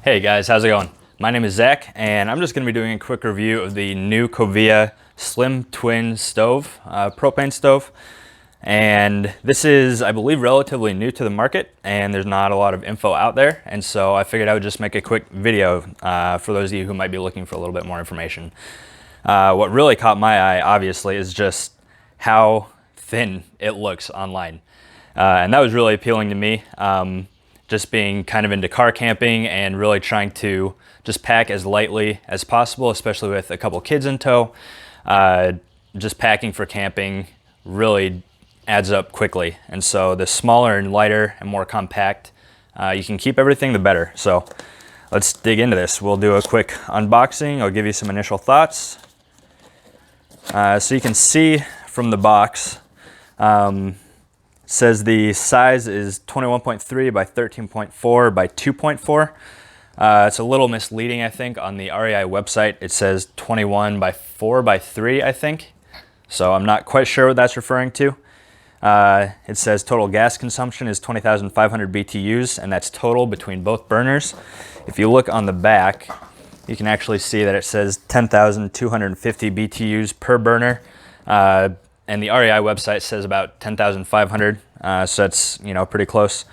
Hey guys, how's it going? My name is Zach, and I'm just going to be doing a quick review of the new Kovea Slim Twin Stove, propane stove. And this is, I believe, relatively new to the market, and there's not a lot of info out there. And so I figured I would just make a quick video for those of you who might be looking for a little bit more information. What really caught my eye, obviously, is just how thin it looks online. And that was really appealing to me. Just being kind of into car camping and really trying to just pack as lightly as possible, especially with a couple kids in tow. Just packing for camping really adds up quickly. And so the smaller and lighter and more compact you can keep everything, the better. So let's dig into this. We'll do a quick unboxing. I'll give you some initial thoughts. So you can see from the box, says the size is 21.3 by 13.4 by 2.4. It's a little misleading, I think. On the REI website, it says 21 by 4 by 3, I think. So I'm not quite sure what that's referring to. It says total gas consumption is 20,500 BTUs, and that's total between both burners. If you look on the back, you can actually see that it says 10,250 BTUs per burner. And the REI website says about 10,500, so that's, pretty close.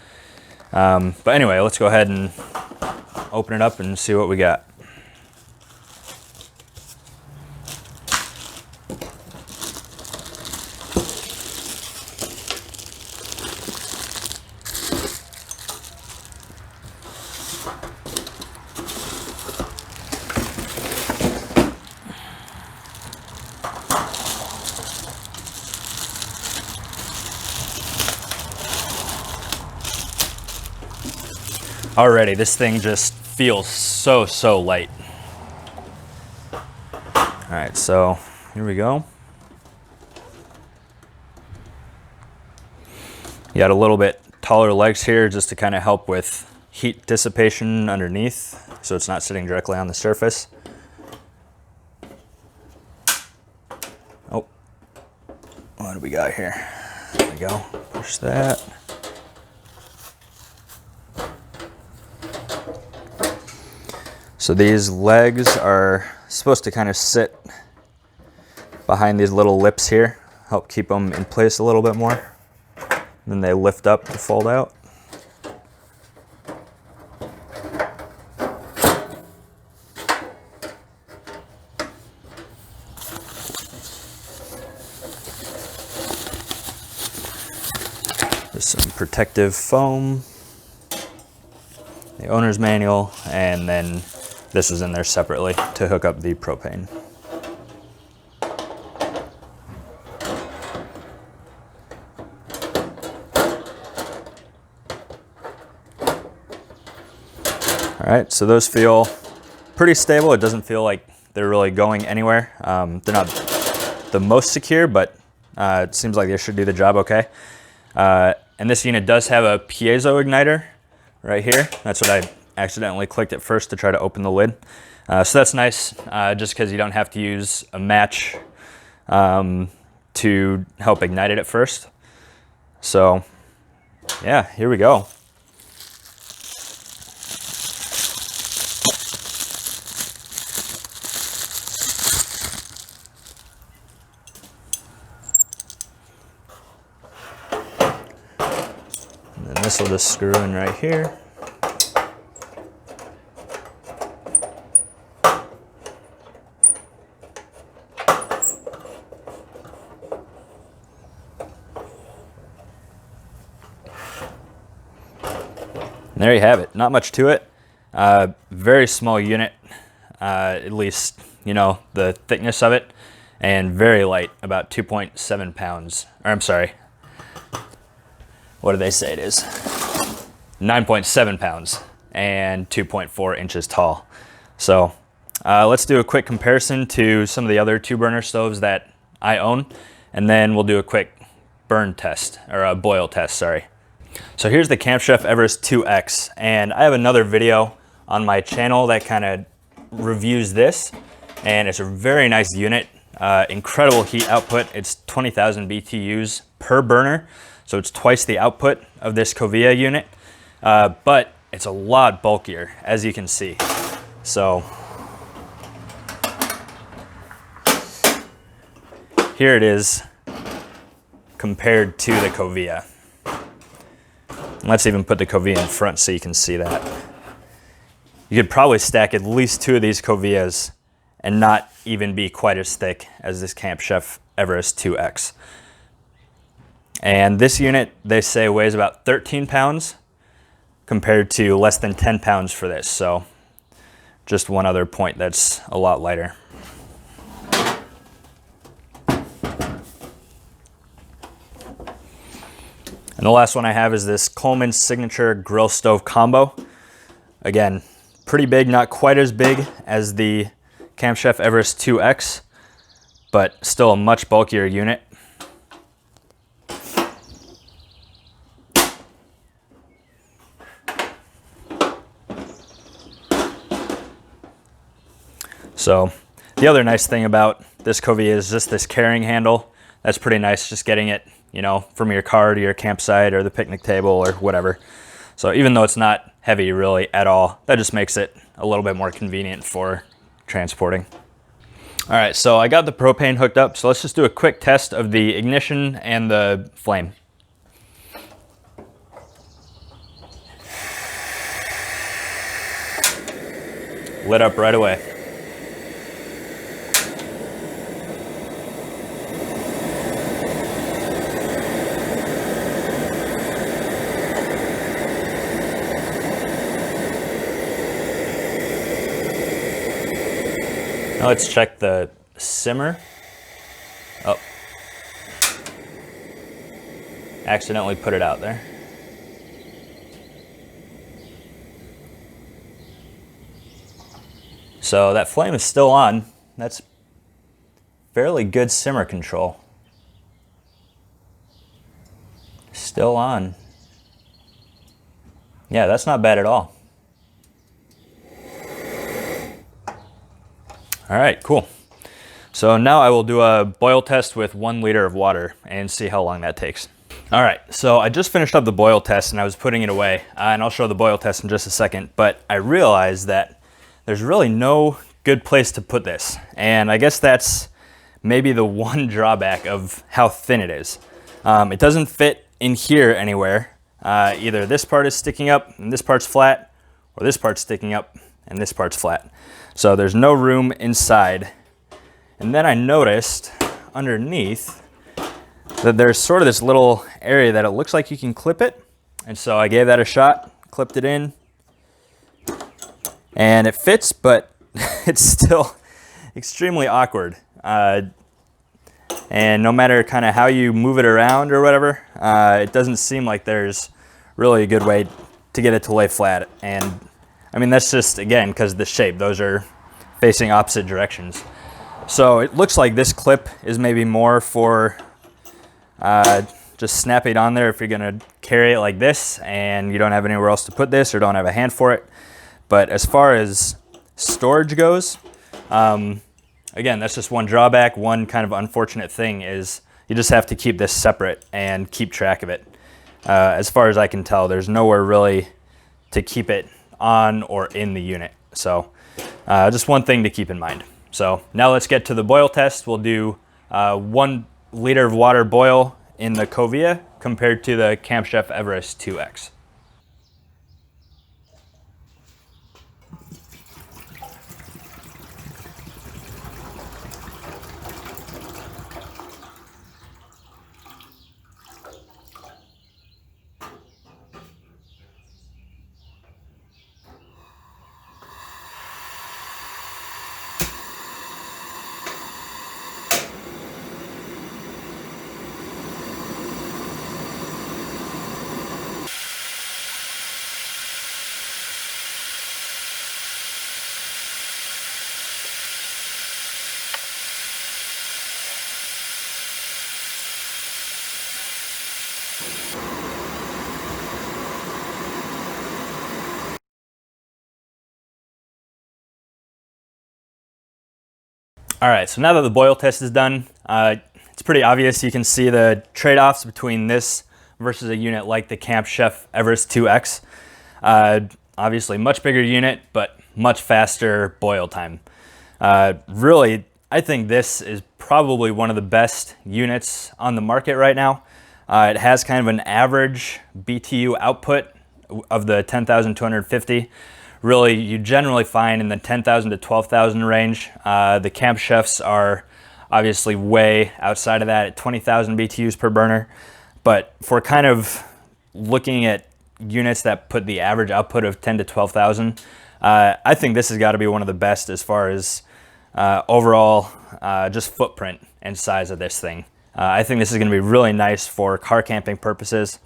But anyway, let's go ahead and open it up and see what we got. Already, this thing just feels so light. All right, so here we go. You got a little bit taller legs here just to kind of help with heat dissipation underneath, so it's not sitting directly on the surface. Oh, what do we got here? There we go, push that. So these legs are supposed to kind of sit behind these little lips here, help keep them in place a little bit more. Then they lift up to fold out. There's some protective foam, the owner's manual, and then this is in there separately to hook up the propane. All right, so those feel pretty stable. It doesn't feel like they're really going anywhere. They're not the most secure, but it seems like they should do the job okay. And this unit does have a piezo igniter right here. That's what I accidentally clicked at first to try to open the lid. So that's nice, just because you don't have to use a match to help ignite it at first. So yeah, here we go. And then this will just screw in right here. And there you have it. Not much to it. Very small unit, at least, the thickness of it, and very light, about 2.7 pounds. Or I'm sorry, what do they say it is? 9.7 pounds and 2.4 inches tall. So let's do a quick comparison to some of the other 2-burner stoves that I own, and then we'll do a quick burn test, or a boil test, sorry. So here's the Camp Chef Everest 2X, and I have another video on my channel that kind of reviews this, and it's a very nice unit. Incredible heat output. It's 20,000 BTUs per burner, so it's twice the output of this Kovea unit. But it's a lot bulkier, as you can see. So here it is compared to the Kovea. Let's even put the Kovea in front so you can see that. You could probably stack at least 2 of these Koveas and not even be quite as thick as this Camp Chef Everest 2X. And this unit, they say, weighs about 13 pounds compared to less than 10 pounds for this. So just one other point that's a lot lighter. And the last one I have is this Coleman Signature Grill Stove Combo. Again, pretty big, not quite as big as the Camp Chef Everest 2X, but still a much bulkier unit. So the other nice thing about this Kovea is just this carrying handle. That's pretty nice, just getting it, you know, from your car to your campsite or the picnic table or whatever. So even though it's not heavy really at all, that just makes it a little bit more convenient for transporting. All right, so I got the propane hooked up. So let's just do a quick test of the ignition and the flame. Lit up right away. Now let's check the simmer. Oh, accidentally put it out there. So that flame is still on. That's fairly good simmer control. Still on. Yeah, that's not bad at all. All right, cool. So now I will do a boil test with 1 liter of water and see how long that takes. All right, so I just finished up the boil test and I was putting it away, and I'll show the boil test in just a second, but I realized that there's really no good place to put this. And I guess that's maybe the one drawback of how thin it is. It doesn't fit in here anywhere. Either this part is sticking up and this part's flat, or this part's sticking up and this part's flat. So there's no room inside. And then I noticed underneath that there's sort of this little area that it looks like you can clip it. And so I gave that a shot, clipped it in, and it fits, but it's still extremely awkward. And no matter kind of how you move it around or whatever, it doesn't seem like there's really a good way to get it to lay flat. And I mean, that's just, again, because of the shape. Those are facing opposite directions. So it looks like this clip is maybe more for just snapping it on there if you're gonna carry it like this and you don't have anywhere else to put this or don't have a hand for it. But as far as storage goes, again, that's just one drawback. One kind of unfortunate thing is you just have to keep this separate and keep track of it. As far as I can tell, there's nowhere really to keep it on or in the unit. So just one thing to keep in mind. So now let's get to the boil test. We'll do 1 liter of water boil in the Kovea compared to the Camp Chef Everest 2X. All right, so now that the boil test is done, it's pretty obvious. You can see the trade-offs between this versus a unit like the Camp Chef Everest 2X. Obviously much bigger unit, but much faster boil time. Really, I think this is probably one of the best units on the market right now. It has kind of an average BTU output of the 10,250. Really, you generally find in the 10,000 to 12,000 range. The Camp Chefs are obviously way outside of that at 20,000 BTUs per burner. But for kind of looking at units that put the average output of 10 to 12,000, I think this has got to be one of the best as far as overall just footprint and size of this thing. I think this is going to be really nice for car camping purposes.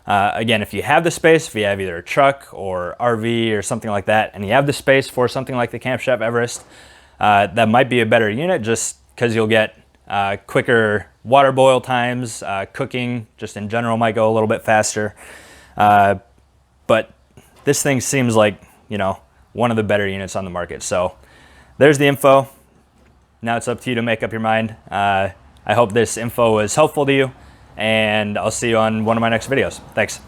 Again, if you have the space, if you have either a truck or RV or something like that, and you have the space for something like the Camp Chef Everest, that might be a better unit just because you'll get quicker water boil times, cooking just in general might go a little bit faster. But this thing seems like, you know, one of the better units on the market. So there's the info. Now it's up to you to make up your mind. I hope this info was helpful to you, and I'll see you on one of my next videos. Thanks.